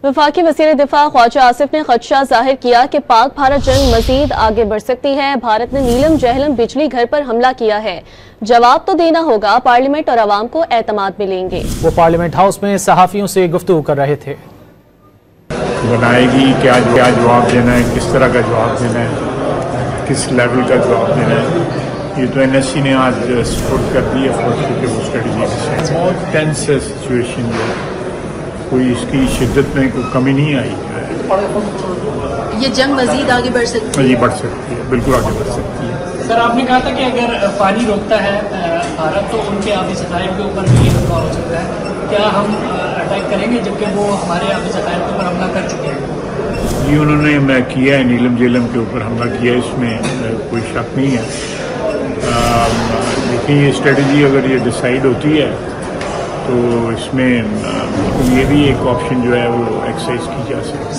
वफाकी वज़ीर दिफा ख्वाजा आसिफ ने खदशा जाहिर किया कि पाक भारत जंग मजीद आगे बढ़ सकती है। भारत ने नीलम जहलम बिजली घर पर हमला किया है, जवाब तो देना होगा, पार्लियामेंट और अवाम को एतमाद मिलेंगे। वो पार्लियामेंट हाउस में सहाफियों से गुफ्तगू कर रहे थे। बनाएगी क्या जवाब देना है, किस तरह का जवाब देना है, किस लेवल का जवाब देना है, ये तो NSC ने आज सपोर्ट कर दी है। वो स्ट्रेटजी बहुत टेंस है सिचुएशन, जो कोई इसकी शिद्दत में कोई कमी नहीं आई है। ये जंग मजीद आगे बढ़ सकती है? जी बढ़ सकती है, बिल्कुल आगे बढ़ सकती है। सर आपने कहा था कि अगर पानी रोकता है भारत तो उनके आबी ज़खायर के ऊपर भी हमला हो सकता है, क्या हम अटैक करेंगे जबकि वो हमारे आबी ज़खायर के ऊपर हमला कर चुके हैं? जी उन्होंने किया है, नीलम जेलम के ऊपर हमला किया है, इसमें कोई शक नहीं है। लेकिन ये स्ट्रेटजी अगर ये डिसाइड होती है तो इसमें ये भी एक ऑप्शन जो है वो एक्सरसाइज की जा सकती है।